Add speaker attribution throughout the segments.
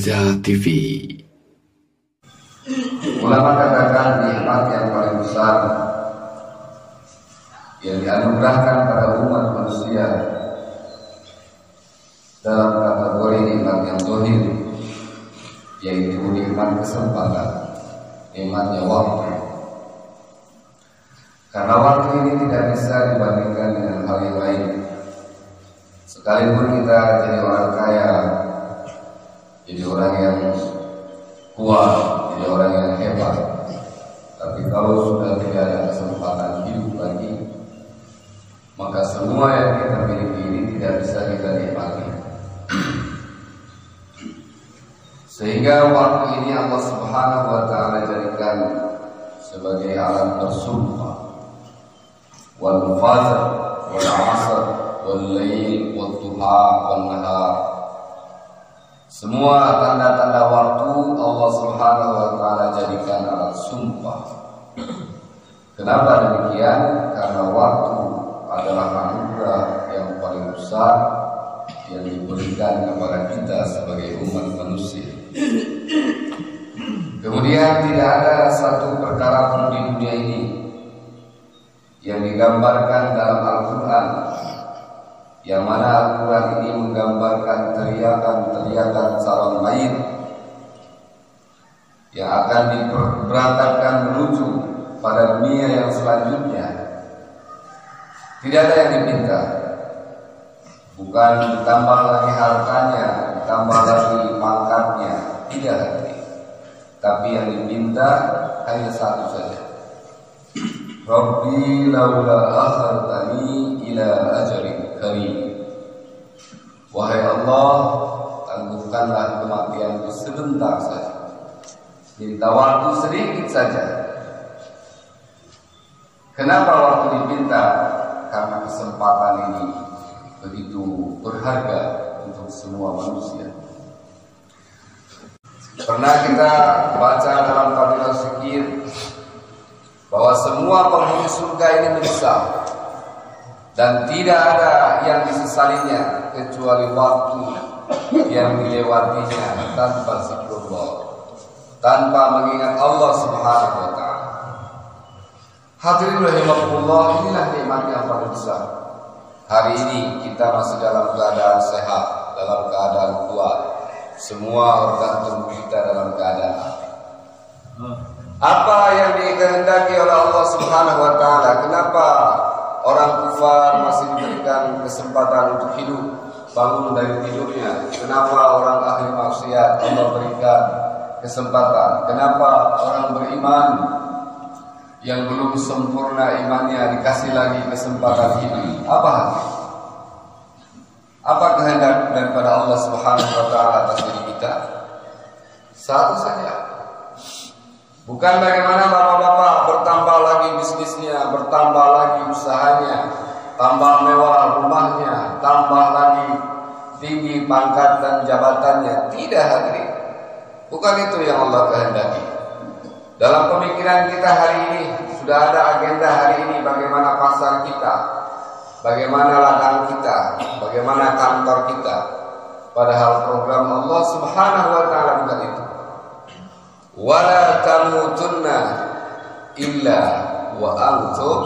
Speaker 1: Saja TV.
Speaker 2: Ulama katakan nikmat yang paling besar yang dianugerahkan pada umat manusia dalam kategori nikmat yang zahir, yaitu nikmat kesempatan, nikmatnya waktu. Karena waktu ini tidak bisa dibandingkan dengan hal yang lain. Sekalipun kita jadi orang kaya, jadi orang yang kuat, jadi orang yang hebat, tapi kalau sudah tidak ada kesempatan hidup lagi, maka semua yang kita miliki ini tidak bisa kita nikmati. Sehingga waktu ini Allah Subhanahu wa Ta'ala jadikan sebagai alat bersumpah. Wal fajr wal 'asr wal lail wal duha wal nahar. Semua tanda-tanda waktu Allah Subhanahu wa Ta'ala jadikan alat sumpah. Kenapa demikian? Karena waktu adalah anugerah yang paling besar yang diberikan kepada kita sebagai umat manusia. Kemudian tidak ada satu perkara pun di dunia ini yang digambarkan dalam Al-Quran, yang mana Al-Quran ini menggambarkan teriakan-teriakan calon mayit yang akan diberangkatkan menuju pada dunia yang selanjutnya. Tidak ada yang diminta, bukan ditambah lagi hartanya, ditambah lagi pangkatnya, tidak ada. Tapi yang diminta hanya satu saja. Rabbi laula akhartani ila ajalin karim. Wahai Allah, tangguhkanlah kematianku sebentar saja. Minta waktu sedikit saja. Kenapa waktu diminta? Karena kesempatan ini begitu berharga untuk semua manusia. Pernah kita baca dalam Fadilah Zikir bahwa semua penghuni surga ini menyesal dan tidak ada yang disesalinya kecuali waktu yang dilewatinya tanpa zikrullah, tanpa mengingat Allah Subhanahu wa Ta'ala. Hadirin rahimakumullah, inilah nikmat yang paling besar. Hari ini kita masih dalam keadaan sehat, dalam keadaan kuat. Semua organ tubuh kita dalam keadaan apa yang dikehendaki oleh Allah Subhanahu wa Ta'ala. Kenapa orang kufar masih diberikan kesempatan untuk hidup, bangun dari tidurnya? Kenapa orang ahli maksiat Allah berikan kesempatan? Kenapa orang beriman yang belum sempurna imannya dikasih lagi kesempatan hidup? Apa kehendak daripada Allah Subhanahu wa Ta'ala atas diri kita? Satu saja. Bukan bagaimana bapak-bapak bertambah lagi bisnisnya, bertambah lagi usahanya, tambah mewah rumahnya, tambah lagi tinggi pangkat dan jabatannya. Tidak, hadirin. Bukan itu yang Allah kehendaki. Dalam pemikiran kita hari ini sudah ada agenda hari ini, bagaimana pasar kita, bagaimana ladang kita, bagaimana kantor kita. Padahal program Allah Subhanahu wa Ta'ala bukan itu. Wala tamutunna illa wa antum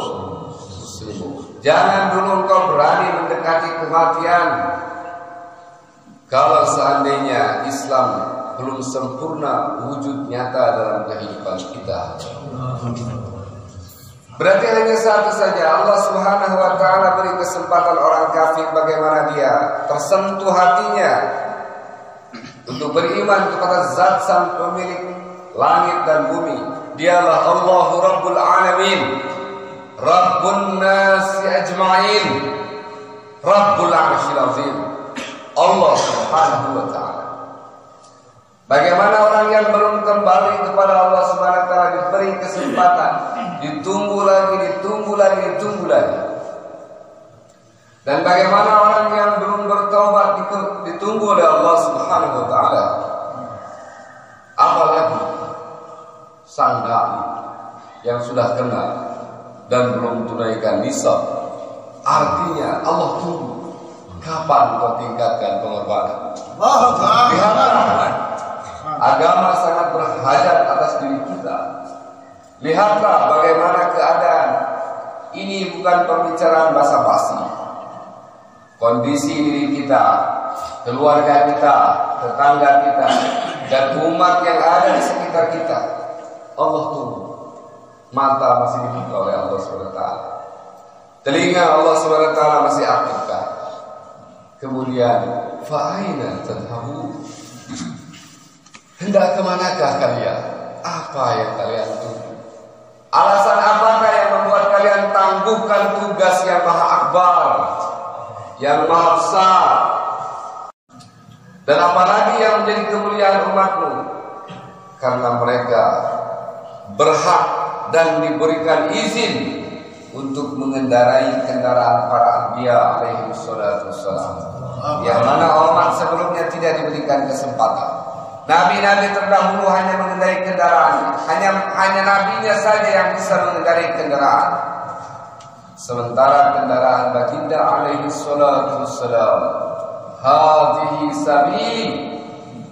Speaker 2: muslimun. Jangan dulu engkau berani mendekati kematian kalau seandainya Islam belum sempurna wujud nyata dalam kehidupan kita. Berarti hanya satu saja. Allah Subhanahu wa Ta'ala beri kesempatan orang kafir bagaimana dia tersentuh hatinya untuk beriman kepada Zat sang pemilik langit dan bumi. Dialah Allahu Rabbul Alamin, Rabbun Nasi Ajma'in, Rabbul Arshil Azim, Allah Subhanahu wa Ta'ala. Bagaimana orang yang belum kembali kepada Allah Subhanahu wa Ta'ala diberi kesempatan, ditunggu lagi. Dan bagaimana orang yang belum bertobat ditunggu oleh Allah Subhanahu wa Ta'ala. Apalagi sang dai yang sudah kenal dan belum tunaikan nisab. Artinya Allah tunggu kapan kau tingkatkan pengorbanan. Diharapkan Agama sangat berhajat atas diri kita. Lihatlah bagaimana keadaan. Ini bukan pembicaraan basa-basi. Kondisi diri kita, keluarga kita, tetangga kita, dan umat yang ada di sekitar kita. Allah tunggu. Mata masih dibuka oleh Allah SWT. Telinga Allah SWT masih aktifkan. Kemudian, fa'aina tadhhabun? Hendak kemanakah kalian? Apa yang kalian tunggu? Alasan apakah yang membuat kalian tangguhkan tugas yang maha akbar, yang maha besar? Dan apalagi yang menjadi kemuliaan umatmu? Karena mereka berhak dan diberikan izin untuk mengendarai kendaraan para anbiya alaihi wassalatu wassalam, yang mana umat sebelumnya tidak diberikan kesempatan. Nabi-nabi terdahulu hanya mengendarai kendaraan, hanya nabinya saja yang bisa mengendarai kendaraan. Sementara kendaraan baginda alaihi salatu wassalam, hadhihi sabili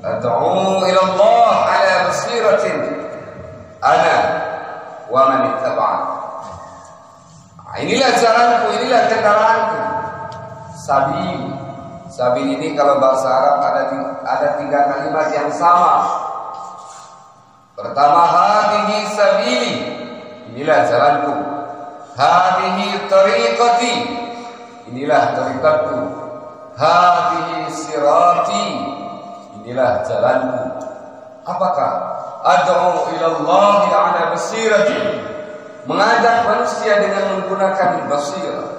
Speaker 2: ad'u ila Allah ala basiratin ana wa man ittaba'ani. Inilah jalanku, inilah kendaraanku. Sabil ini kalau bahasa Arab ada 3 kalimat yang sama. Pertama, hadihi sabili, inilah jalanku. Hadihi tariqati, inilah tariqatku. Hadihi sirati, inilah jalanku. Apakah? Ad'u ila Allah ala basirati, mengajak manusia dengan menggunakan basirah,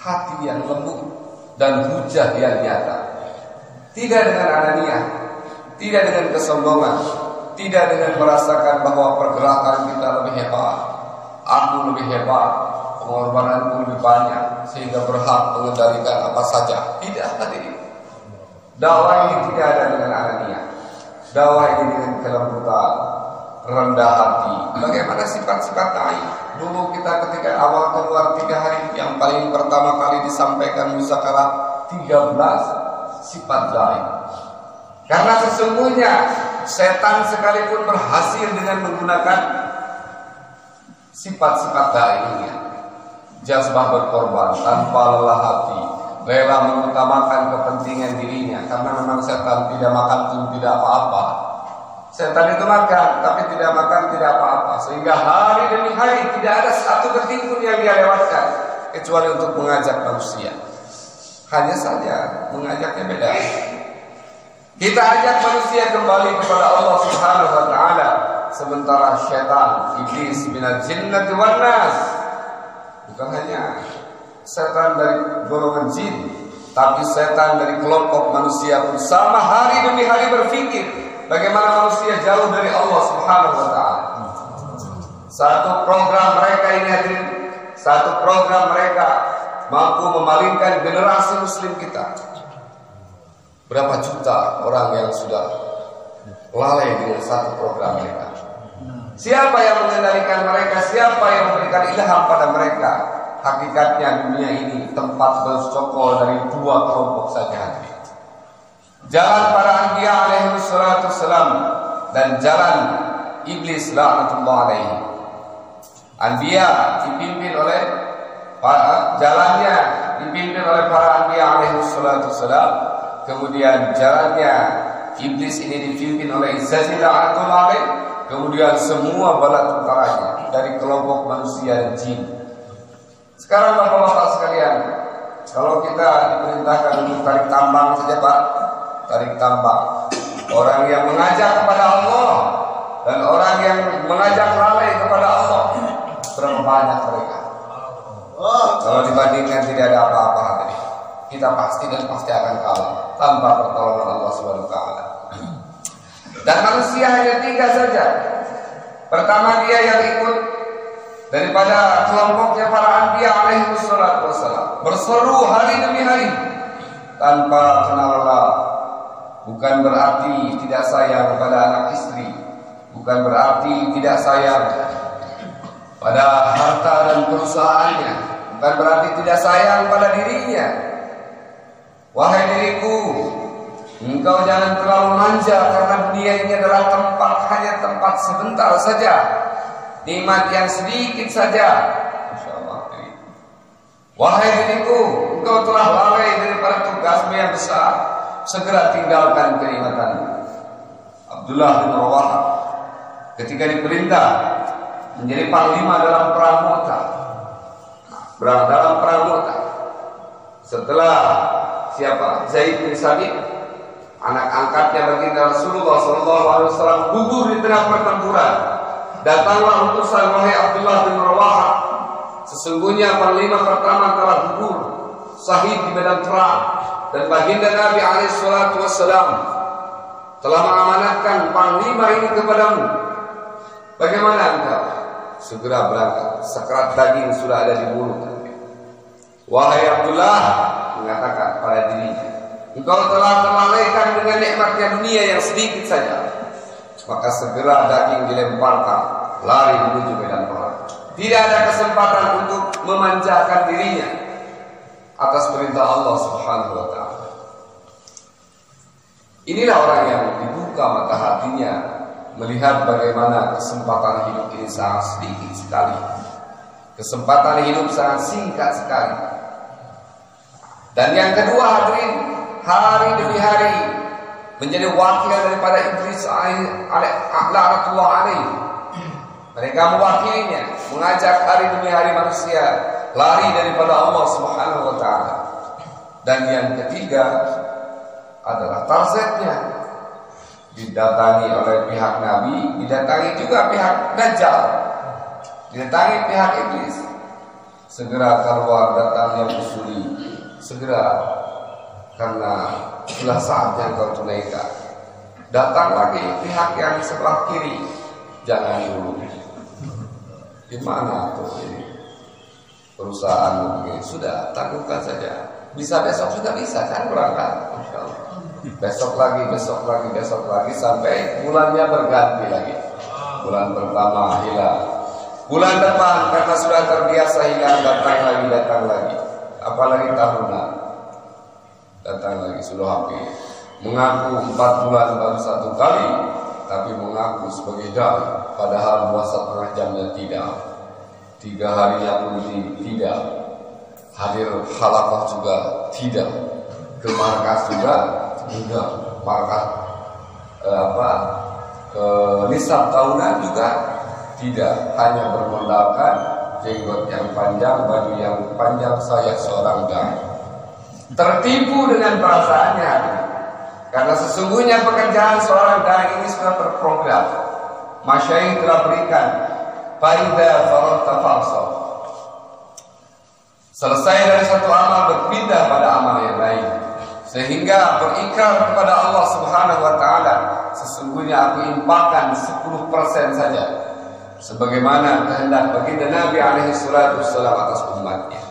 Speaker 2: hati yang lembut dan hujah yang nyata. Tidak dengan ananiah, tidak dengan kesombongan, tidak dengan merasakan bahwa pergerakan kita lebih hebat, aku lebih hebat, pengorbananku lebih banyak sehingga berhak mengendalikan apa saja. Tidak hadirin. Dakwah ini tidak ada dengan ananiah. Dakwah ini dengan kelembutan, rendah hati. Bagaimana sifat-sifat naik? Dulu kita ketika awal keluar 3 hari, yang paling pertama kali disampaikan musyawarah 13 sifat naik. Karena sesungguhnya setan sekalipun berhasil dengan menggunakan sifat-sifat da'inya. Jazbah berkorban tanpa lelah hati, rela mengutamakan kepentingan dirinya. Karena memang setan tidak makan pun tidak apa-apa. Setan itu makan, tapi tidak makan tidak apa-apa. Sehingga hari demi hari tidak ada satu detik pun yang dia lewatkan kecuali untuk mengajak manusia. Hanya saja mengajaknya beda. Kita ajak manusia kembali kepada Allah Subhanahu wa taala, sementara syaitan, iblis minal jinnati wan nas, bukan hanya setan dari golongan jin, tapi setan dari kelompok manusia pun sama hari demi hari berpikir bagaimana manusia jauh dari Allah Subhanahu wa taala. Satu program mereka ini hadirin, satu program mereka mampu memalingkan generasi muslim kita. Berapa juta orang yang sudah lalai dengan satu program mereka. Siapa yang mengendalikan mereka? Siapa yang memberikan ilham pada mereka? Hakikatnya dunia ini tempat bercokol dari 2 kelompok saja. Jalan para anbiya alaihi wassalatu wassalam dan jalan iblis la'natullah alaihi. Anbiya dipimpin oleh jalannya dipimpin oleh para anbiya alaihi wassalatu wassalam. Kemudian jalannya iblis ini dipimpin oleh Izzazil la'natullah alaihi. Kemudian semua bala tentaranya dari kelompok manusia dan jin. Sekarang bapak-bapak sekalian, kalau kita diperintahkan untuk tarik tambang saja Pak, tarik tambang. Orang yang mengajak kepada Allah dan orang yang mengajak lalai kepada Allah, berapa banyak mereka? Kalau dibandingkan tidak ada apa-apa, kita pasti akan kalah tanpa pertolongan Allah Subhanahu wa taala. Dan manusia hanya 3 saja. Pertama, dia yang ikut daripada kelompoknya para anbiya alaihi wassalatu wassalam, berseru hari demi hari tanpa kenal lelah. Bukan berarti tidak sayang pada anak istri, bukan berarti tidak sayang pada harta dan perusahaannya, bukan berarti tidak sayang pada dirinya. Wahai diriku, Engkau jangan terlalu manja, karena dunia ini adalah hanya tempat sebentar saja, nikmat yang sedikit saja. Insyaallah. Wahai diriku, engkau telah lalai daripada tugasmu yang besar, segera tinggalkan kenikmatanmu. Abdullah bin Rawaha ketika diperintah menjadi panglima dalam perang Mu'tah, setelah siapa? Zaid bin Sabit, anak angkatnya baginda Rasulullah SAW, gugur di tengah pertempuran. Datanglah utusan, wahai Abdullah bin Rawaha, sesungguhnya panglima pertama telah gugur, syahid di medan perang, dan baginda Nabi SAW telah mengamanatkan panglima ini kepadamu. Bagaimana engkau? Segera berangkat, sakrat daging sudah ada di mulut. Wahai Abdullah, mengatakan pada dirinya, engkau telah terlalaikan dengan nikmatnya dunia yang sedikit saja. Maka segera daging dilemparkan, lari menuju medan perang. Tidak ada kesempatan untuk memanjakan dirinya atas perintah Allah Subhanahu wa ta'ala. Inilah orang yang dibuka mata hatinya melihat bagaimana kesempatan hidup ini sangat sedikit sekali. Kesempatan hidup sangat singkat sekali. Dan yang kedua, hadirin, hari demi hari menjadi wakil daripada iblis la'natullah alaihi. Mereka mewakilinya, mengajak hari demi hari manusia lari daripada Allah Subhanahu wa ta'ala. Dan yang ketiga adalah targetnya, didatangi oleh pihak Nabi, didatangi juga pihak Dajjal, didatangi pihak iblis. Segera keluar datangnya usuli, segera, karena sudah saatnya kau tunaikan. Datang lagi pihak yang sebelah kiri, jangan dulu. Gimana tuh ini perusahaan begini? Sudah, tangguhkan saja. Bisa besok sudah bisa kan berangkat, insyaallah. Besok lagi sampai bulannya berganti lagi. Bulan pertama hilang, bulan depan karena sudah terbiasa hilang, datang lagi. Apalagi tahunan, datang lagi sudah hampir. Mengaku 4 bulan baru 1 kali, tapi mengaku sebagai dai, padahal 2,5 jamnya tidak, 3 harinya pun tidak, hadir halaqah juga tidak, ke markas juga tidak, markas nisab tahunan juga tidak, hanya bermodalkan jenggot yang panjang, baju yang panjang, saya seorang dai. Tertipu dengan perasaannya, karena sesungguhnya pekerjaan seorang dai ini sudah terprogram. Masyayikh telah berikan faida faragta fansab. Selesai dari satu amal, berpindah pada amal yang lain, sehingga berikrar kepada Allah Subhanahu wa ta'ala, sesungguhnya aku infakkan 10% saja, sebagaimana kehendak baginda Nabi alaihi salatu wassalam atas umatnya.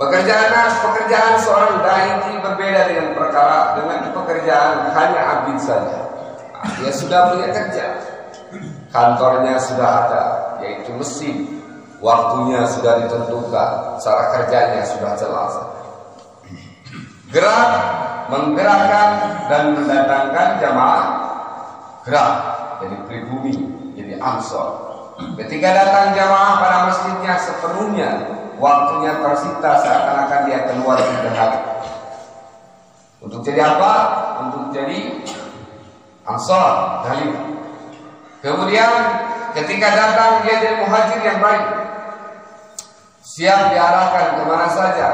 Speaker 2: Pekerjaan seorang dai ini berbeda dengan pekerjaan hanya abid saja. Dia sudah punya kerja, kantornya sudah ada, yaitu mesin, waktunya sudah ditentukan, cara kerjanya sudah jelas. Gerak, menggerakkan dan mendatangkan jamaah, gerak, jadi pribumi, jadi ansor. Ketika datang jamaah pada masjidnya sepenuhnya, waktunya tersita seakan-akan dia keluar dari hati. Untuk jadi apa? Untuk jadi ansor, dalil. Kemudian ketika datang dia jadi muhajir yang baik, siap diarahkan kemana saja,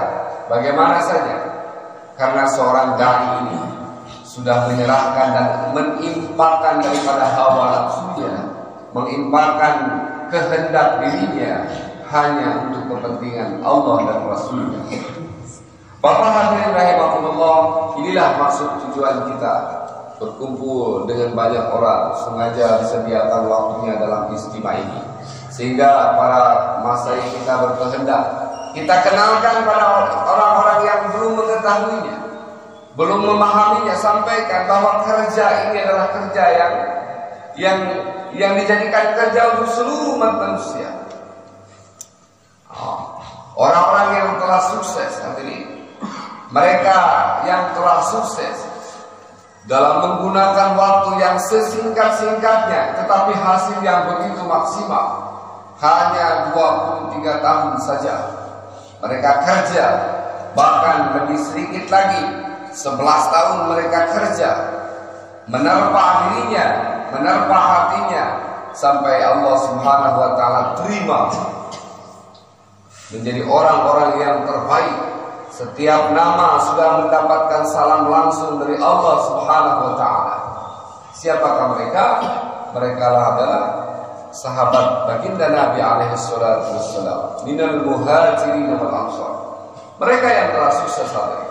Speaker 2: bagaimana saja. Karena seorang dai ini sudah menyerahkan dan mengimpakkan daripada hawa nafsunya, mengimpakkan kehendak dirinya hanya untuk kepentingan Allah dan Rasulnya. Bapak hadirin rahimakumullah, inilah maksud tujuan kita berkumpul dengan banyak orang, sengaja disediakan waktunya dalam istimewa ini, sehingga para masyayikh kita berkehendak kita kenalkan pada orang-orang yang belum mengetahuinya, belum memahaminya, sampaikan bahwa kerja ini adalah kerja yang dijadikan kerja untuk seluruh umat manusia. Orang-orang yang telah sukses hadirin, mereka yang telah sukses dalam menggunakan waktu yang sesingkat-singkatnya tetapi hasil yang begitu maksimal, hanya 23 tahun saja mereka kerja, bahkan lebih sedikit lagi 11 tahun mereka kerja, menerpa dirinya, menerpa hatinya, sampai Allah Subhanahu wa ta'ala terima menjadi orang-orang yang terbaik. Setiap nama sudah mendapatkan salam langsung dari Allah Subhanahu wa ta'ala. Siapakah mereka? Mereka adalah sahabat baginda Nabi alaihi salatu wassalam, minal muhajirin wal ansar. Mereka yang telah sukses hari.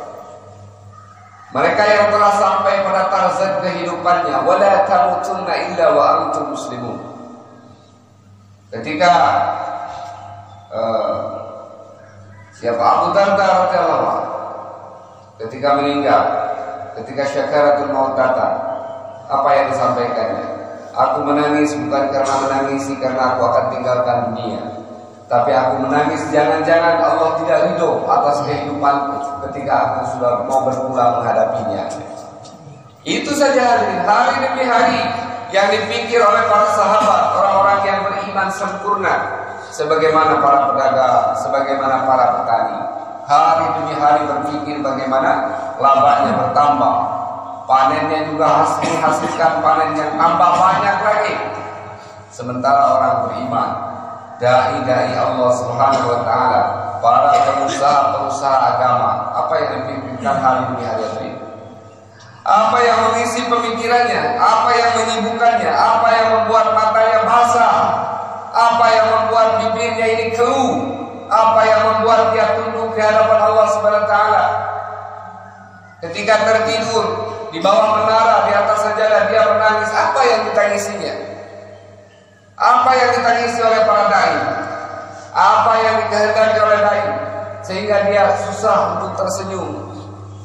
Speaker 2: Mereka yang telah sampai pada tarzat kehidupannya, wala tamutunna illa wa antum muslimun. Ketika siapa Abu Darda radhiyallahu anhu ketika meninggal, ketika syakaratul maut datang, apa yang disampaikannya? Aku menangis bukan karena menangisi karena aku akan tinggalkan dunia, tapi aku menangis jangan-jangan Allah tidak ridho atas kehidupanku ketika aku sudah mau berpulang menghadapinya. Itu saja hadirin, hari demi hari yang dipikir oleh para sahabat, orang-orang yang beriman sempurna, sebagaimana para pedagang, sebagaimana para petani, hari demi hari berpikir bagaimana labanya bertambah, panennya juga menghasilkan panen yang tambah banyak lagi. Sementara orang beriman, dai-dai Allah Subhanahu wa ta'ala, para pengusaha-pengusaha agama, apa yang dipikirkan hari demi hari ini? Apa yang mengisi pemikirannya? Apa yang menyibukkannya? Apa yang membuat matanya basah? Apa yang membuat bibirnya ini keluh? Apa yang membuat dia tunduk di hadapan Allah Subhanahu wa ta'ala? Ketika tertidur di bawah menara, di atas sajadah dia menangis. Apa yang ditangisinya? Apa yang ditangisi oleh para dai? Apa yang dikehendaki oleh dai? Sehingga dia susah untuk tersenyum,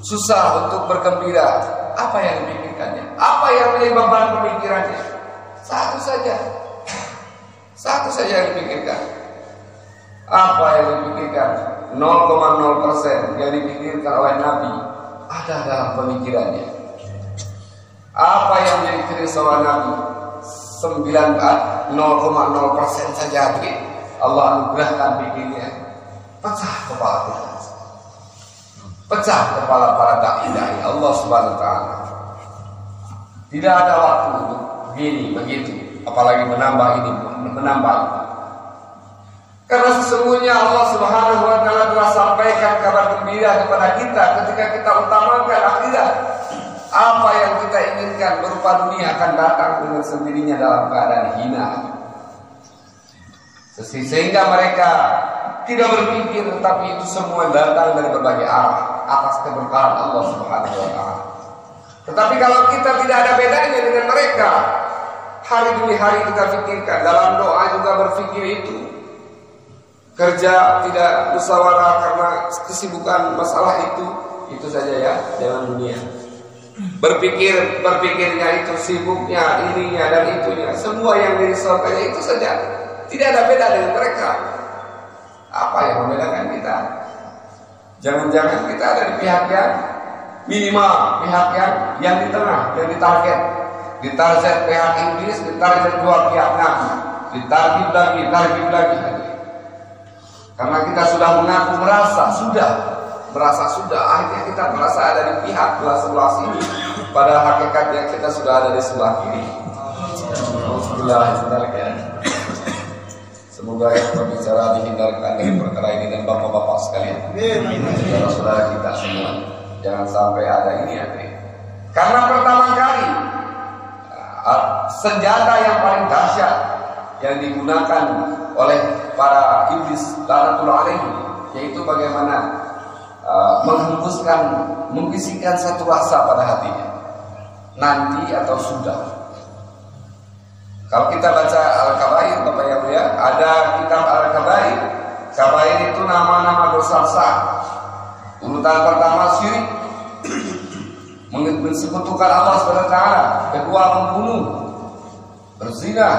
Speaker 2: susah untuk bergembira. Apa yang dipikirkannya? Apa yang menjadi beban pemikirannya? Satu saja yang dipikirkan. Apa yang dipikirkan? 0,0% yang dipikirkan oleh Nabi ada dalam pemikirannya. Apa yang menjadi kerisauan Nabi? 0,0% saja Allah anugerahkan pikirnya. Pecah kepala kita, pecah kepala para dai-dai Allah Subhanahu wa ta'ala. Tidak ada waktu untuk begini begitu, apalagi menambah ini, menambah itu. Karena sesungguhnya Allah Subhanahu wa ta'ala telah sampaikan kabar gembira kepada kita ketika kita utamakan akhirat. Apa yang kita inginkan berupa dunia akan datang dengan sendirinya dalam keadaan hina. Sehingga mereka tidak berpikir, tetapi itu semua datang dari berbagai arah atas keberkahan Allah Subhanahu wa ta'ala. Tetapi kalau kita tidak ada bedanya dengan mereka, hari demi hari kita pikirkan, dalam doa juga berpikir itu. Kerja tidak musyawarah karena kesibukan masalah itu saja ya, jangan dunia. Berpikirnya itu, sibuknya, ininya dan itunya, semua yang dirisaukannya itu saja. Tidak ada beda dengan mereka. Apa yang membedakan kita? Jangan-jangan kita ada di pihak yang minimal, pihak yang di tengah, yang ditarget. Ditarget pihak iblis, ditarget dua pihak Nabi, ditarget lagi. Karena kita sudah mengaku merasa sudah, akhirnya kita merasa ada di pihak sebelah sini, pada hakikatnya kita sudah ada di sebelah kiri. Semoga yang berbicara dihindarkan dari perkara ini dan bapak-bapak sekalian, saudara-saudara kita semua, jangan sampai ada ini ya. Karena pertama kali senjata yang paling dahsyat yang digunakan oleh para iblis laknatul alaihi, yaitu bagaimana membisikkan satu rasa pada hatinya, nanti atau sudah. Kalau kita baca Al-Kabair, Bapak Ibu ya, ada kitab Al-Kabair. Kabair itu nama-nama dosa besar. Urutan pertama syirik, mensekutukan Allah SWT. Kedua membunuh, berzina,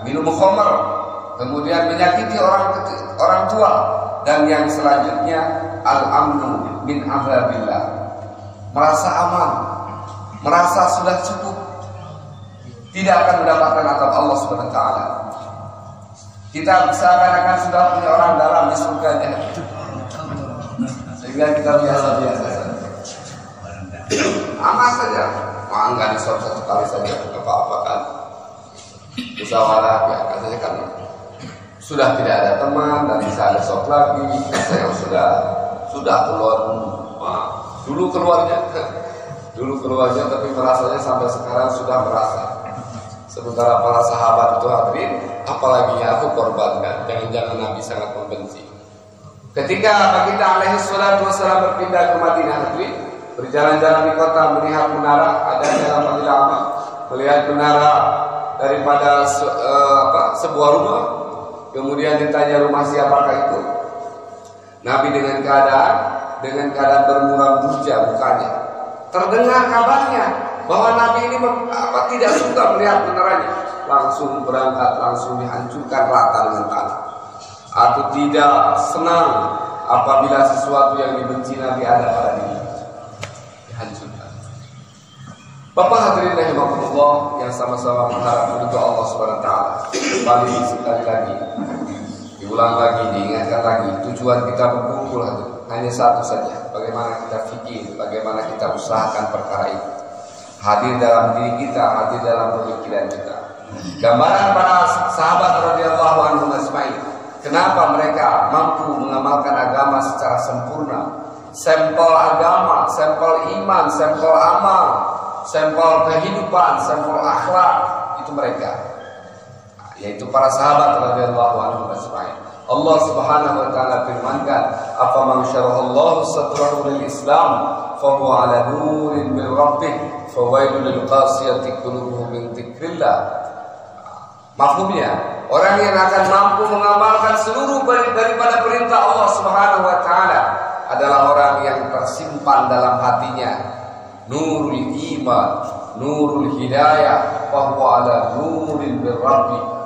Speaker 2: minum khamr, kemudian menyakiti orang tua, dan yang selanjutnya al-amnu min azabillah, merasa aman, merasa sudah cukup, tidak akan mendapatkan azab Allah Subhanahu wa taala. Kita seakan-akan sudah punya orang dalam di surganya, sehingga kita biasa-biasa saja, aman saja. Enggak disop satu kali saja, apa-apa kan, musyawarah biarkan saja kan. Sudah tidak ada teman dan bisa ada sop lagi. Saya sudah keluar dulu keluarnya tapi merasanya sampai sekarang sudah merasa. Sementara para sahabat itu hadirin, apalagi aku korbankan. Jangan-jangan Nabi sangat membenci. Ketika Baginda alaihi salatu wasallam berpindah ke Madinah hadirin, berjalan-jalan di kota melihat menara, ada dalam majalah amal, melihat menara daripada sebuah rumah. Kemudian ditanya rumah siapakah itu? Nabi dengan keadaan bermuram durja mukanya. Terdengar kabarnya bahwa Nabi ini tidak suka melihat meneranya. Langsung berangkat, langsung dihancurkan rata dengan tanah. Aku tidak senang apabila sesuatu yang dibenci Nabi ada pada diri. Dihancurkan. Bapak hadirin rahimakumullah yang sama-sama mengharap ridho Allah Subhanahu wa taala. Kembali sekali lagi, diulang lagi, diingatkan lagi, tujuan kita berkumpul hanya satu saja, bagaimana kita fikir, bagaimana kita usahakan perkara itu. Hadir dalam diri kita, hadir dalam pemikiran kita. Gambaran para sahabat radhiyallahu anhum ajmain, kenapa mereka mampu mengamalkan agama secara sempurna. Sampel agama, sampel iman, sampel amal, sampel kehidupan, sampel akhlak, itu mereka, yaitu para sahabat radhiyallahu anhum ajmain. Allah Subhanahu wa taala firmankan, "Afaman syarahallahu sadrahu lil Islam, fa huwa 'ala nurin min rabbih, fa wailul lil qasiyati qulubuhum min dzikrillah." Mafhumnya, orang yang akan mampu mengamalkan seluruh daripada perintah Allah Subhanahu wa taala adalah orang yang tersimpan dalam hatinya nurul iman, nurul hidayah, fa huwa 'ala nurin min rabbih.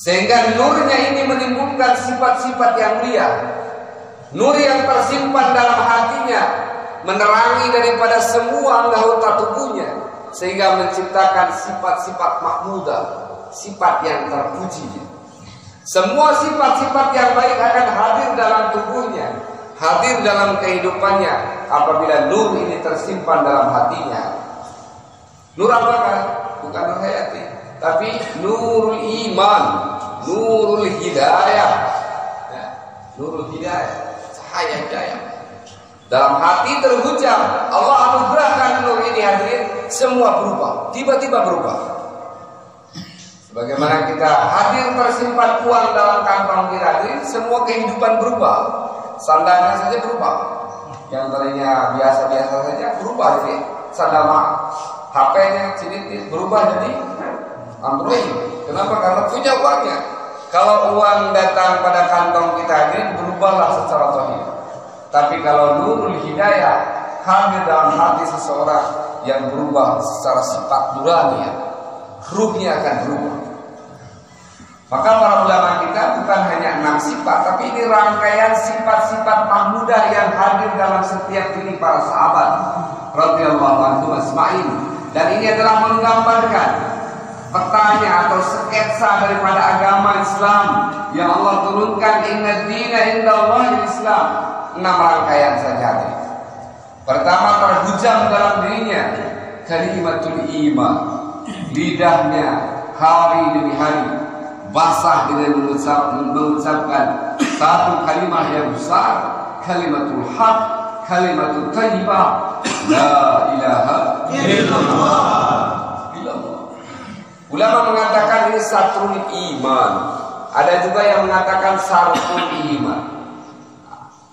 Speaker 2: Sehingga nurnya ini menimbulkan sifat-sifat yang mulia. Nur yang tersimpan dalam hatinya menerangi daripada semua anggota tubuhnya, sehingga menciptakan sifat-sifat mahmudah, sifat yang terpuji. Semua sifat-sifat yang baik akan hadir dalam tubuhnya, hadir dalam kehidupannya apabila nur ini tersimpan dalam hatinya. Nur apakah? Bukan nur hayati, tapi nurul iman, nurul hidayah, nurul hidayah, cahaya hidayah. Dalam hati terhujam, Allah anugerahkan nur ini hadirin, semua berubah, tiba-tiba berubah. Sebagaimana kita hadir tersimpan uang dalam kantong kita hadirin, semua kehidupan berubah. Sandalnya saja berubah, yang tadinya biasa-biasa saja berubah jadi sandal mahal. HP-nya sedikit berubah jadi Android. Kenapa? Karena punya uangnya. Kalau uang datang pada kantong kita ini berubahlah secara zahir. Tapi kalau nurul hidayah hadir dalam hati seseorang yang berubah secara sifat nurani, ruhnya akan berubah. Maka para ulama kita bukan hanya 6 sifat, tapi ini rangkaian sifat-sifat mahmudah yang hadir dalam setiap diri para sahabat radhiyallahu anhum ajmain. Dan ini adalah menggambarkan petanya atau sketsa daripada agama Islam yang Allah turunkan, inna dina indallahil Islam. 6 rangkaian saja. Pertama, terhujam dalam dirinya kalimatul iman, lidahnya hari demi hari basah dengan mengucapkan satu kalimat yang besar, kalimatul haq, kalimatul thayyibah, la ilaha illallah. Ulama mengatakan ini satrul iman. Ada juga yang mengatakan sarful iman.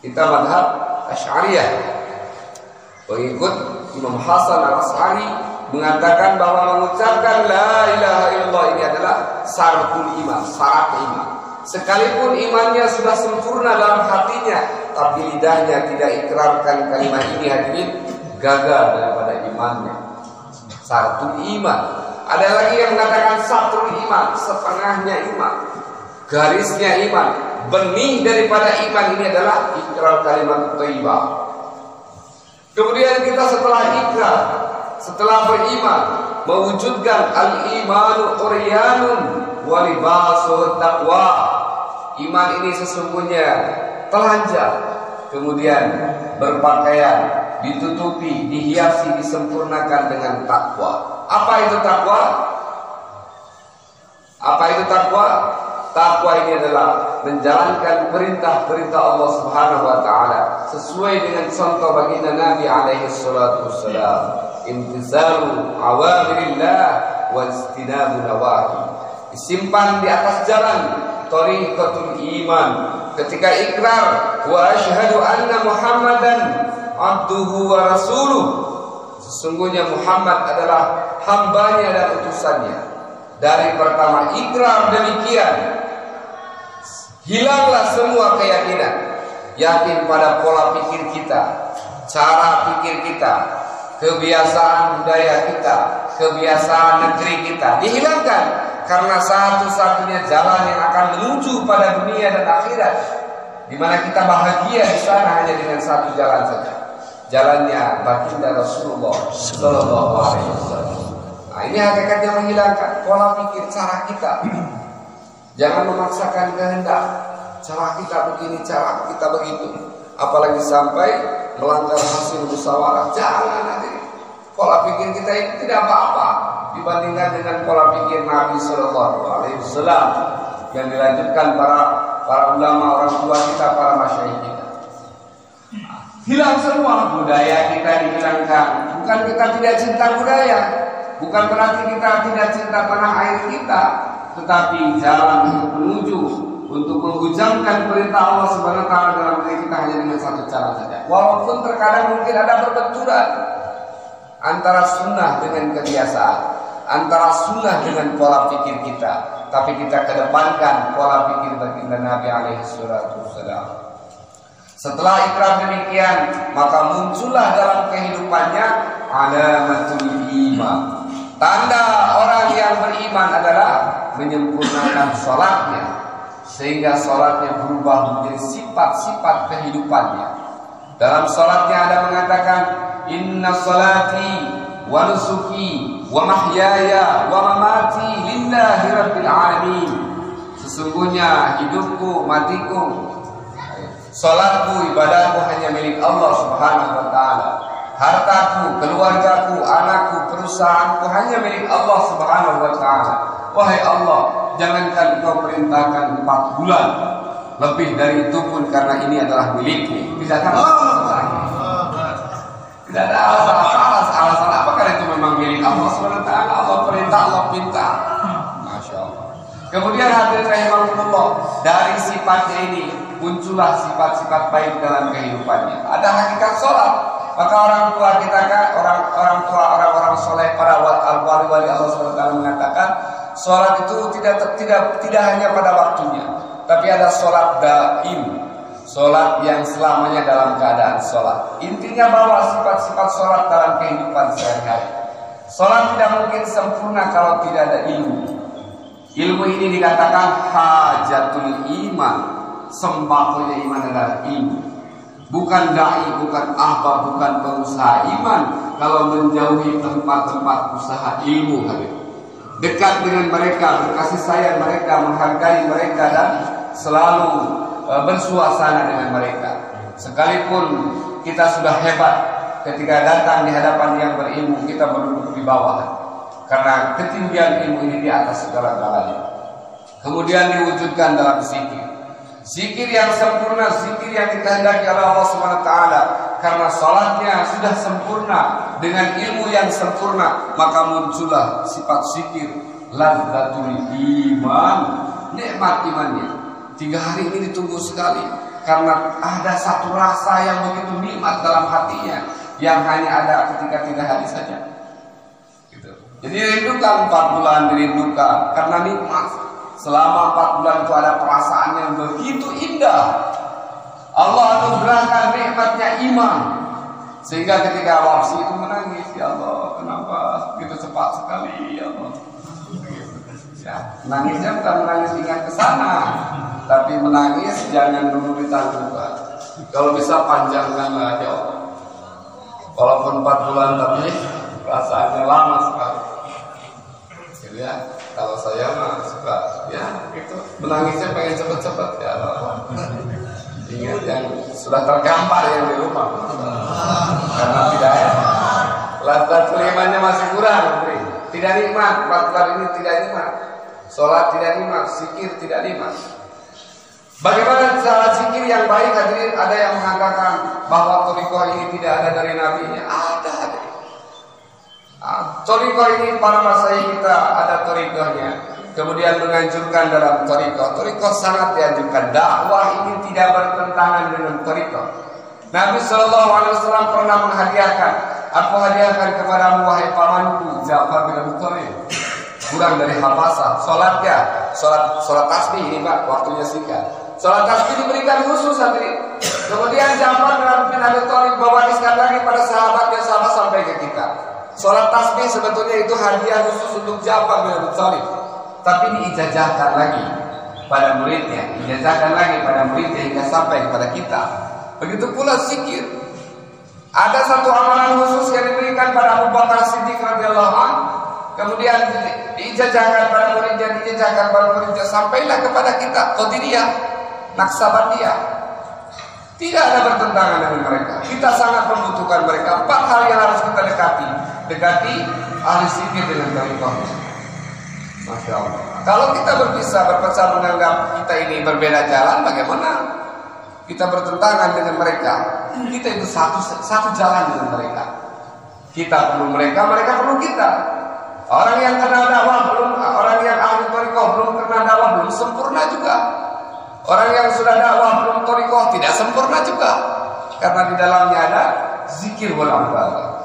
Speaker 2: Kita madhab Asy'ariyah, pengikut Imam Hasan al-Asy'ari, mengatakan bahwa mengucapkan la ilaha illallah ini adalah sarful iman, syarat iman. Sekalipun imannya sudah sempurna dalam hatinya, tapi lidahnya tidak ikrarkan kalimat ini, hadirin, gagal daripada imannya. Sarful iman. Ada lagi yang mengatakan satrul iman, setengahnya iman, garisnya iman, benih daripada iman ini adalah ikrar kalimat thayyibah. Kemudian kita setelah ikrar, setelah beriman, mewujudkan al-imanu uryanun wa libasu taqwa. Iman ini sesungguhnya telanjang, kemudian berpakaian, ditutupi, dihiasi, disempurnakan dengan takwa. Apa itu takwa? Apa itu takwa? Takwa ini adalah menjalankan perintah-perintah Allah Subhanahu wa taala sesuai dengan contoh baginda Nabi alaihi salatu wassalam. Imtisalu awamirillah wa istinabu nawahi. Disimpan di atas jalan thariqatul iman. Ketika ikrar wa asyhadu anna Muhammadan abduhu wa rasuluh, sesungguhnya Muhammad adalah hambanya dan utusannya. Dari pertama ikrar demikian, hilanglah semua keyakinan. Yakin pada pola pikir kita, cara pikir kita, kebiasaan budaya kita, kebiasaan negeri kita dihilangkan. Karena satu-satunya jalan yang akan menuju pada dunia dan akhirat, di mana kita bahagia di sana hanya dengan satu jalan saja. Jalannya baginda Rasulullah Sallallahu Alaihi Wasallam. Nah, ini hakikatnya menghilangkan pola pikir, cara kita. Jangan memaksakan kehendak. Cara kita begini, cara kita begitu. Apalagi sampai melanggar hasil musyawarah. Jangan nanti. Pola pikir kita ini tidak apa-apa dibandingkan dengan pola pikir Nabi Sallallahu Alaihi Wasallam yang dilanjutkan para ulama, orang tua kita, para masyayikh kita. Hilang semua budaya kita dihilangkan. Bukan kita tidak cinta budaya, bukan berarti kita tidak cinta tanah air kita, tetapi jalan untuk menuju, untuk menghujamkan perintah Allah Subhanahu wa taala dalam diri kita hanya dengan satu cara saja. Walaupun terkadang mungkin ada perbenturan antara sunnah dengan kebiasaan, antara sunnah dengan pola pikir kita, tapi kita kedepankan pola pikir baginda Nabi alaihi salatu wassalam. Setelah ikrar demikian, maka muncullah dalam kehidupannya alamatul iman. Tanda orang yang beriman adalah menyempurnakan sholatnya, sehingga sholatnya berubah menjadi sifat-sifat kehidupannya. Dalam sholatnya ada mengatakan, inna sholati wa nusuki wa mahyaya wa mamati lillahi rabbil alamin. Sesungguhnya hidupku, matiku, sholatku, ibadahku hanya milik Allah Subhanahu wa taala. Hartaku, keluargaku, anakku, perusahaanku hanya milik Allah Subhanahu wa taala. Wahai Allah, jangankan Engkau perintahkan 4 bulan, lebih dari itu pun karena ini adalah milikmu. Bisakah tidak ada alasan apa, karena itu memang milik Allah Subhanahu wa taala. Allah perintah, Allah pinta. Masya Allah. Kemudian hadirin rahimakumullah, dari sifatnya ini muncullah sifat-sifat baik dalam kehidupannya. Ada hakikat sholat. Maka orang tua kita kan, orang-orang soleh, para wali-wali Allah SWT mengatakan, sholat itu tidak hanya pada waktunya, tapi ada sholat daim, sholat yang selamanya dalam keadaan sholat. Intinya bahwa sifat-sifat sholat dalam kehidupan sehari-hari. Sholat tidak mungkin sempurna kalau tidak ada ilmu. Ilmu ini dikatakan hajatul iman. Sembakonya iman adalah ilmu. Bukan dai, bukan ahbab, bukan pengusaha iman kalau menjauhi tempat-tempat usaha ilmu. Dekat dengan mereka, berkasih sayang mereka, menghargai mereka, dan selalu bersuasana dengan mereka. Sekalipun kita sudah hebat, ketika datang di hadapan yang berilmu, kita berduduk di bawah, karena ketinggian ilmu ini di atas segala-galanya. Kemudian diwujudkan dalam zikir. Zikir yang sempurna, zikir yang dikehendaki oleh Allah SWT. Karena sholatnya sudah sempurna dengan ilmu yang sempurna, maka muncullah sifat zikir ladzatul iman, nikmat imannya. 3 hari ini ditunggu sekali, karena ada satu rasa yang begitu nikmat dalam hatinya, yang hanya ada ketika 3 hari saja. Gitu. Jadi rindukan 4 bulan, dirindukan karena nikmat. Selama 4 bulan itu ada perasaan yang begitu indah. Allah anugerahkan nikmatnya iman, sehingga ketika Wahsy itu menangis, ya Allah, kenapa begitu cepat sekali, ya Allah. Ya, nangisnya bukan menangis ingat ke sana, tapi menangis jangan dulu ditangguhkan. Kalau bisa panjangkanlah ya Allah. Walaupun 4 bulan tapi perasaannya lama sekali. Gitu ya. Kalau saya mah suka ya gitu, menangisnya pengen cepet-cepet ya Allah. Ingat yang sudah tergambar yang di rumah. Karena tidak ya. Lantas kelimanya masih kurang, tidak nikmat. 4 bulan ini tidak nikmat. Sholat tidak nikmat, zikir tidak nikmat. Bagaimana cara zikir yang baik? Hadirin, ada yang mengatakan bahwa thariqah ini tidak ada dari nabinya. Ada. Thariqah ini para masyayikh kita ada thariqahnya. Kemudian menganjurkan dalam thariqah. Thariqah sangat dianjurkan. Dakwah ini tidak bertentangan dengan thariqah. Nabi SAW pernah menghadiahkan, aku hadiahkan kepadamu wahai pamanku Ja'far bin Abi Thalib. Kurang dari hafazah, sholat tasbih ini Pak, waktunya singkat. Sholat tasbih diberikan khusus hadirin. Kemudian Ja'far bin Abi Thalib mewariskan lagi pada sahabatnya sama sampai ke kita. Sholat tasbih sebetulnya itu hadiah khusus untuk Ja'far bin Abi Thalib, tapi diijazahkan lagi pada muridnya, hingga sampai kepada kita. Begitu pula zikir. Ada satu amalan khusus yang diberikan pada Abu Bakar Siddiq radhiyallahu anhu, kemudian diijazahkan pada muridnya, sampailah kepada kita. Qadiriyah, Naksabandiyah. Tidak ada bertentangan dengan mereka. Kita sangat membutuhkan mereka. 4 hal yang harus kita dekati ahli zikir dengan thariqah. Masya Allah. Kalau kita berpisah menganggap kita ini berbeda jalan, bagaimana? Kita bertentangan dengan mereka. Kita itu satu jalan dengan mereka. Kita perlu mereka perlu kita. Orang yang kenal dakwah orang yang ahli thariqah belum kenal dakwah belum sempurna juga. Orang yang sudah dakwah belum thariqah tidak sempurna juga. Karena di dalamnya ada zikir wal ibadah.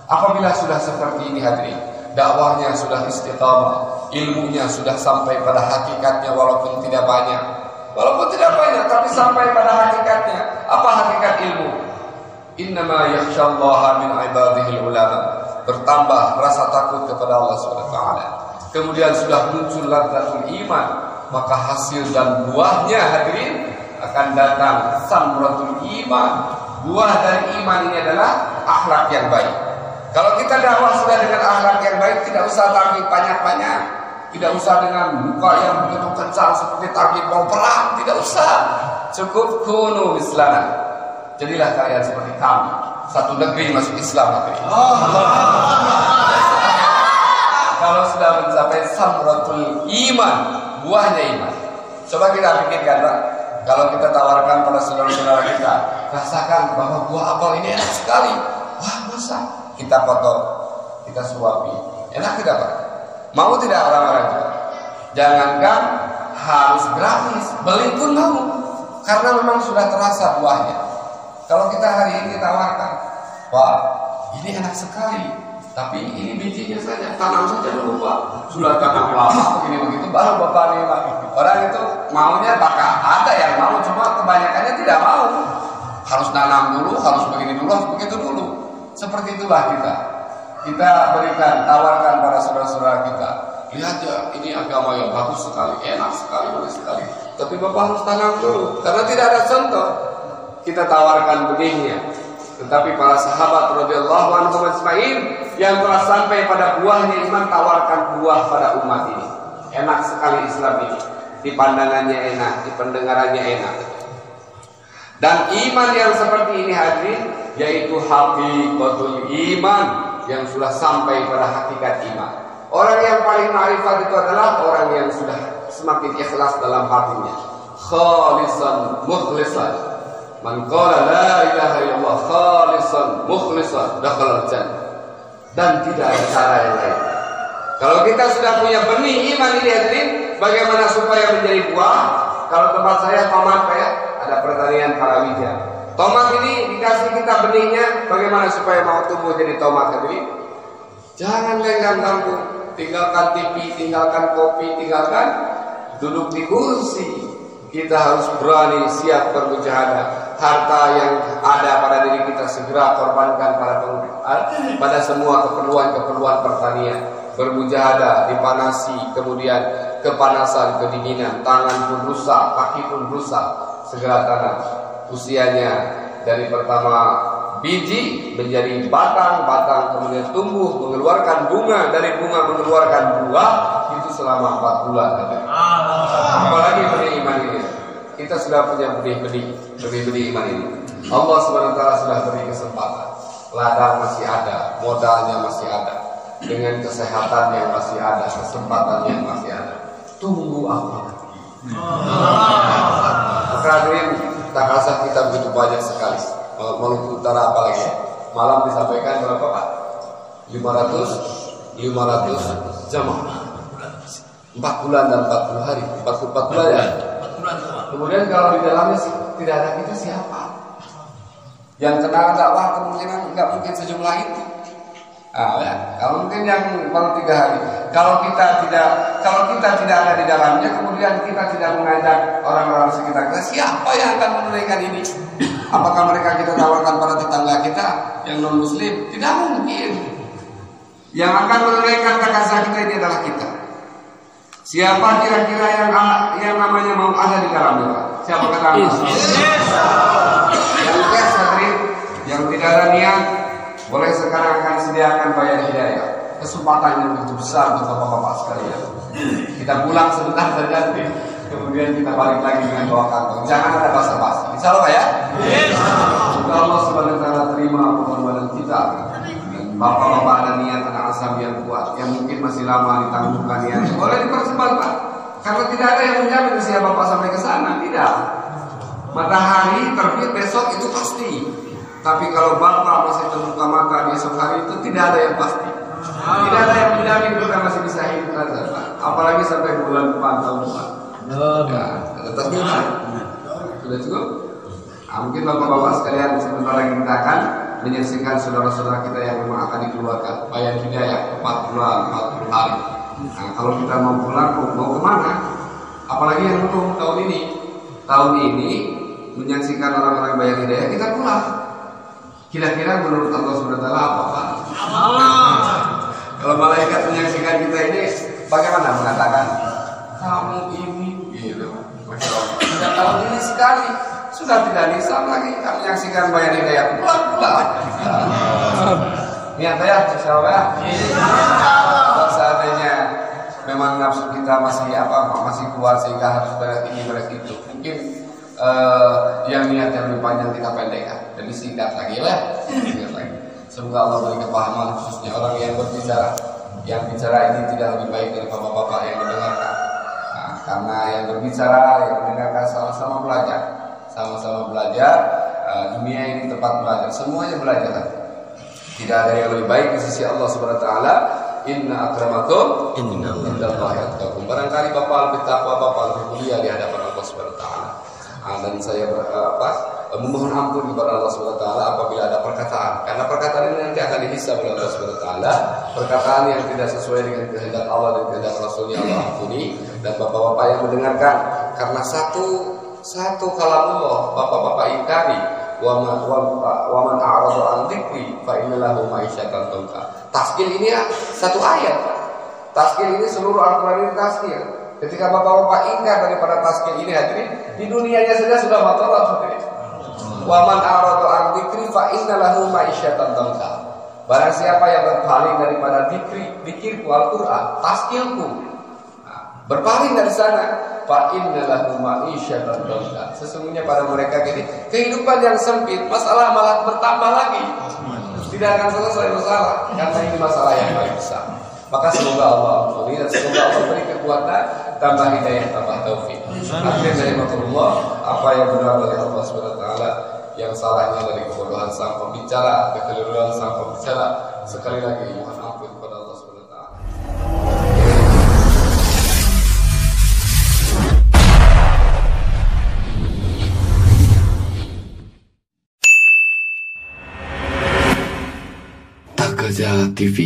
Speaker 2: Apabila sudah seperti ini hadirin, dakwahnya sudah istiqamah, ilmunya sudah sampai pada hakikatnya walaupun tidak banyak, tapi sampai pada hakikatnya. Apa hakikat ilmu? Innama yakhsyallaha min ibadihi ulama. Bertambah rasa takut kepada Allah SWT. Kemudian sudah muncul ladzatul iman, maka hasil dan buahnya hadirin akan datang samratul iman. Buah dari iman ini adalah akhlak yang baik. Kalau kita dakwah sudah dengan akhlak yang baik, tidak usah target banyak-banyak, tidak usah dengan muka yang begitu kencang seperti target mau perang, tidak usah. Cukup kunu mislana. Jadilah kalian seperti kami. Satu negeri masuk Islam hadirin. Kalau sudah mencapai samratul iman, buahnya iman. Coba kita pikirkan Pak, kalau kita tawarkan pada saudara-saudara kita, rasakan bahwa buah apel ini enak sekali. Wah, masa? Kita foto, kita suapi. Enak tidak Pak? Mau tidak orang-orang itu? Jangankan harus gratis, beli pun mau. Karena memang sudah terasa buahnya. Kalau kita hari ini tawarkan, Pak, ini enak sekali, tapi ini bijinya saja, tanam saja dulu Pak. Sudah tanam lama begini begitu, baru Bapak nih Pak. Orang itu maunya bakal ada yang mau, cuma kebanyakannya tidak mau. Harus nanam dulu, harus begini dulu, harus begitu dulu. Seperti itulah kita. Kita berikan, tawarkan pada saudara-saudara kita. Lihat ya, ini agama yang bagus sekali, enak sekali, bagus sekali. Tapi Bapak harus tanam dulu, karena tidak ada contoh. Kita tawarkan benihnya. Tetapi para sahabat radhiyallahu anhum ajma'in yang telah sampai pada buahnya iman, tawarkan buah pada umat ini. Enak sekali Islam ini. Di pandangannya enak, di pendengarannya enak. Dan iman yang seperti ini hadirin, yaitu haqiqatul iman, yang sudah sampai pada hakikat iman. Orang yang paling ma'rifat itu adalah orang yang sudah semakin ikhlas dalam hatinya. Khalisan mukhlisan. Man qala la ilaha illallah khalisan mukhlisan dakhala jannah. Dan tidak ada cara yang lain. Kalau kita sudah punya benih iman ini hadirin, bagaimana supaya menjadi buah? Kalau tempat saya tomat ya, ada pertanian palawija. Tomat ini dikasih kita benihnya, bagaimana supaya mau tumbuh jadi tomat hadirin? Jangan lenggang tanggung, tinggalkan TV, tinggalkan kopi, tinggalkan duduk di kursi. Kita harus berani siap bermujahadah. Harta yang ada pada diri kita segera korbankan pada semua keperluan pertanian. bermujahadah, dipanasi, kemudian kepanasan, kedinginan, tangan pun rusak, kaki pun rusak, segala tanam. Usianya dari pertama biji menjadi batang, kemudian tumbuh, mengeluarkan bunga, dari bunga mengeluarkan buah, itu selama 4 bulan. Apalagi benih iman ini. Kita sudah punya benih iman ini. Allah SWT sudah beri kesempatan. Ladang masih ada, modalnya masih ada, dengan kesehatan yang masih ada, kesempatan yang masih ada. Tunggu apa? Maka hadirin, takasah kita begitu banyak sekali. Maluku Utara apalagi malam disampaikan berapa Pak? 500 jamaah 4 bulan dan 40 hari 4 bulan ya. Kemudian kalau di dalamnya tidak ada kita, siapa yang kenal dakwah? Kemungkinan nggak mungkin sejumlah itu. Ya. Kalau mungkin yang baru 3 hari. Kalau kita tidak ada di dalamnya, kemudian kita tidak mengajak orang-orang sekitar kita, siapa yang akan menunaikan ini? Apakah mereka kita tawarkan pada tetangga kita yang non muslim? Tidak mungkin. Yang akan menunaikan takazah kita ini adalah kita. Siapa kira-kira yang namanya mau ada di dalamnya Pak? Siapa kata Allah? Yang ikhlas hadirin, yang tidak ada niat, boleh sekarang akan disediakan bayar hidayah. Kesempatan yang begitu besar untuk bapak-bapak sekalian. Kita pulang sebentar dan nanti kemudian kita balik lagi dengan doa kantong. Jangan ada basa-basi. Insya Allah ya. Semoga Allah SWT terima pengorbanan kita. Bapak-bapak ada niat, anak asam yang kuat, yang mungkin masih lama ditangguhkan niatnya, boleh dipercepat Pak. Karena tidak ada yang menjamin usia bapak sampai ke sana. Tidak. Matahari terbit besok itu pasti. Tapi kalau bapak masih terbuka mata besok hari itu tidak ada yang pasti. Tidak ada yang menjamin kita masih bisa hidup Pak. Apalagi sampai bulan depan, tahun depan. Ya, atas kita. Sudah cukup? Mungkin bapak-bapak sekalian sebentar lagi kita akan menyaksikan saudara-saudara kita yang memang akan dikeluarkan bayar hidayah 4 bulan, 40 hari. Nah, kalau kita mau pulang, mau kemana? Apalagi yang belum tahun ini menyaksikan orang-orang bayar hidayah, kita pulang. Kira-kira menurut Allah SWT apa Pak? Kalau malaikat menyaksikan kita ini, bagaimana mengatakan? Kamu ini, gitu. Sudah tahun ini sekali, sudah tidak bisa lagi kami menyaksikan bayar hidayah, pulang. Niat ya, insya Allah. Kalau seandainya memang nafsu kita masih kuat sehingga harus berat ini berat itu, mungkin yang niat yang lebih panjang kita pendekkan, lebih singkat lagi lah. Semoga Allah beri kepahaman khususnya orang yang berbicara. Yang bicara ini tidak lebih baik dari bapak-bapak yang mendengarkan. Nah, karena yang berbicara, yang mendengarkan sama-sama belajar. Dunia ini tempat belajar, semuanya belajar. Tidak ada yang lebih baik di sisi Allah Subhanahu wa taala. Inna akramakum indallahi atqakum. Barangkali bapak lebih takwa, bapak lebih mulia di hadapan Allah Subhanahu wa taala. Dan saya memohon ampun kepada Allah Subhanahu wa taala apabila ada perkataan, karena perkataan ini nanti akan dihisab oleh Allah Subhanahu wa taala. Perkataan yang tidak sesuai dengan kehendak Allah dan kehendak Rasulnya, Allah ampuni. Dan bapak-bapak yang mendengarkan, karena satu kalamullah bapak-bapak ingkari, wa man a'rada an dzikri fa inna lahu ma'isyatan dhanka. Tafsir ini ya satu ayat. Tafsir ini seluruh Al-Qur'an ini tafsir. Ketika bapak-bapak ingkar daripada tafsir ini hadirin, di dunianya saja sudah matarat hadirin. Wa man a'rada an dzikri fa inna lahu ma'isyatan dhanka. Barang siapa yang berpaling daripada zikirku Al-Qur'an, tafsirku, berpaling dari sana, fa inna lahu ma'isyatan dhanka. Sesungguhnya pada mereka kehidupan yang sempit, masalah malah bertambah lagi. Tidak akan selesai masalah, karena ini masalah yang paling besar. Maka semoga Allah ampuni dan semoga Allah beri kekuatan, tambah hidayah, tambah taufik. Akhir dari Allah, apa yang benar dari Allah Subhanahu wa taala, yang salahnya dari kebodohan sang pembicara, kekeliruan sang pembicara. Sekali lagi mohon ampun kepada Allah Subhanahu wa taala.
Speaker 1: Takaza TV.